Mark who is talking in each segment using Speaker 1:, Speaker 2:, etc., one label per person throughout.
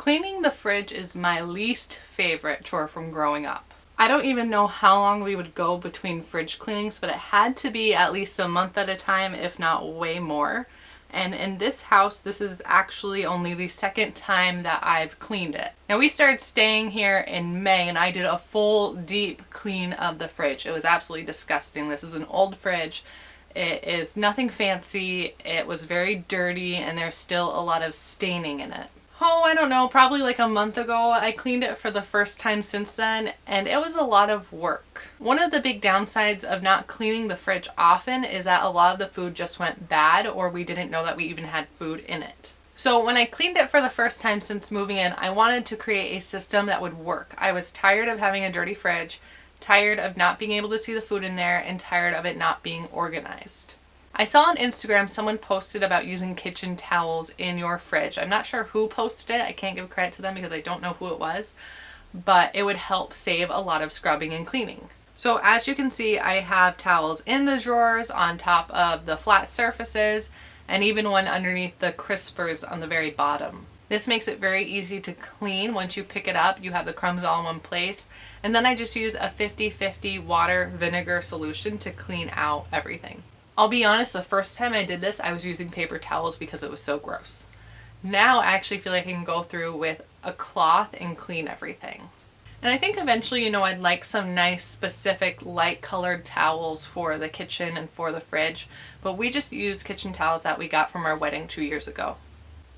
Speaker 1: Cleaning the fridge is my least favorite chore from growing up. I don't even know how long we would go between fridge cleanings, but it had to be at least a month at a time, if not way more. And in this house, this is actually only the second time that I've cleaned it. Now, we started staying here in May and I did a full deep clean of the fridge. It was absolutely disgusting. This is an old fridge. It is nothing fancy. It was very dirty and there's still a lot of staining in it. Oh, I don't know, probably like a month ago, I cleaned it for the first time since then, and it was a lot of work. One of the big downsides of not cleaning the fridge often is that a lot of the food just went bad, or we didn't know that we even had food in it. So when I cleaned it for the first time since moving in, I wanted to create a system that would work. I was tired of having a dirty fridge, tired of not being able to see the food in there, and tired of it not being organized. I saw on Instagram someone posted about using kitchen towels in your fridge. I'm not sure who posted it. I can't give credit to them because I don't know who it was, but it would help save a lot of scrubbing and cleaning. So as you can see, I have towels in the drawers, on top of the flat surfaces, and even one underneath the crispers on the very bottom. This makes it very easy to clean. Once you pick it up, you have the crumbs all in one place. And then I just use a 50-50 water vinegar solution to clean out everything. I'll be honest, the first time I did this, I was using paper towels because it was so gross. Now I actually feel like I can go through with a cloth and clean everything. And I think eventually, I'd like some nice specific light colored towels for the kitchen and for the fridge, but we just use kitchen towels that we got from our wedding 2 years ago.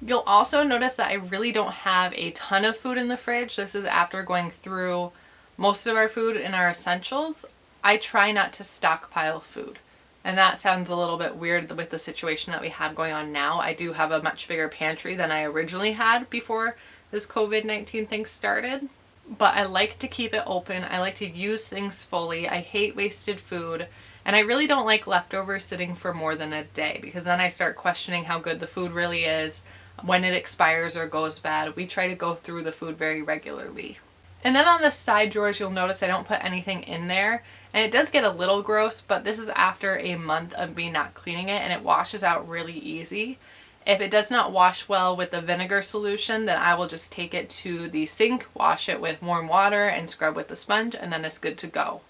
Speaker 1: You'll also notice that I really don't have a ton of food in the fridge. This is after going through most of our food and our essentials. I try not to stockpile food. And that sounds a little bit weird with the situation that we have going on now. I do have a much bigger pantry than I originally had before this COVID-19 thing started. But I like to keep it open. I like to use things fully. I hate wasted food. And I really don't like leftovers sitting for more than a day, because then I start questioning how good the food really is, when it expires or goes bad. We try to go through the food very regularly. And then on the side drawers, you'll notice I don't put anything in there. And it does get a little gross, but this is after a month of me not cleaning it, and it washes out really easy. If it does not wash well with the vinegar solution, then I will just take it to the sink, wash it with warm water, and scrub with the sponge, and then it's good to go.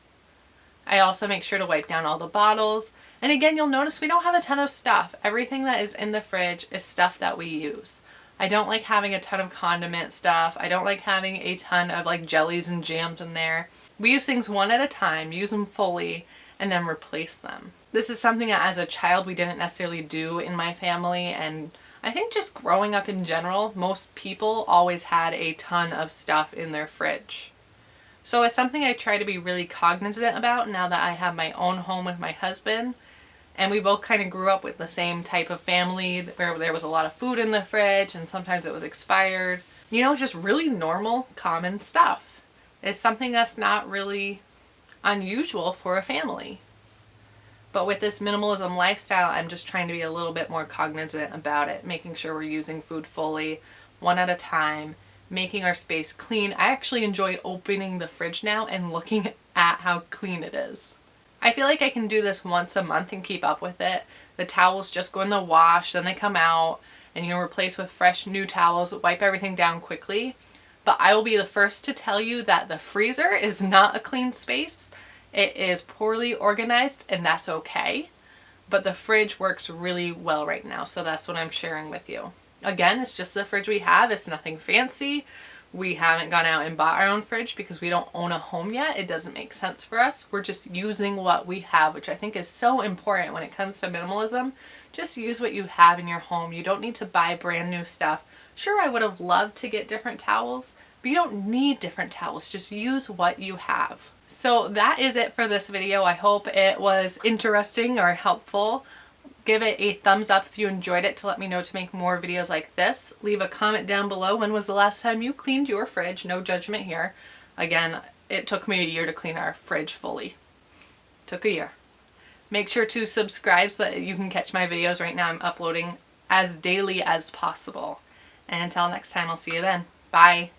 Speaker 1: I also make sure to wipe down all the bottles. And again, you'll notice we don't have a ton of stuff. Everything that is in the fridge is stuff that we use. I don't like having a ton of condiment stuff. I don't like having a ton of like jellies and jams in there. We use things one at a time, use them fully, and then replace them. This is something that as a child we didn't necessarily do in my family, and I think just growing up in general, most people always had a ton of stuff in their fridge. So it's something I try to be really cognizant about now that I have my own home with my husband. And we both kind of grew up with the same type of family where there was a lot of food in the fridge and sometimes it was expired. Just really normal, common stuff. It's something that's not really unusual for a family. But with this minimalism lifestyle, I'm just trying to be a little bit more cognizant about it, making sure we're using food fully, one at a time, making our space clean. I actually enjoy opening the fridge now and looking at how clean it is. I feel like I can do this once a month and keep up with it. The towels just go in the wash, then they come out, and replace with fresh new towels, wipe everything down quickly. But I will be the first to tell you that the freezer is not a clean space. It is poorly organized, and that's okay. But the fridge works really well right now, so that's what I'm sharing with you. Again, it's just the fridge we have. It's nothing fancy. We haven't gone out and bought our own fridge because we don't own a home yet. It doesn't make sense for us. We're just using what we have, which I think is so important when it comes to minimalism. Just use what you have in your home. You don't need to buy brand new stuff. Sure, I would have loved to get different towels, but you don't need different towels. Just use what you have. So that is it for this video. I hope it was interesting or helpful. Give it a thumbs up if you enjoyed it to let me know to make more videos like this. Leave a comment down below. When was the last time you cleaned your fridge? No judgment here. Again, it took me a year to clean our fridge fully. Took a year. Make sure to subscribe so that you can catch my videos. Right now I'm uploading as daily as possible. And until next time, I'll see you then. Bye.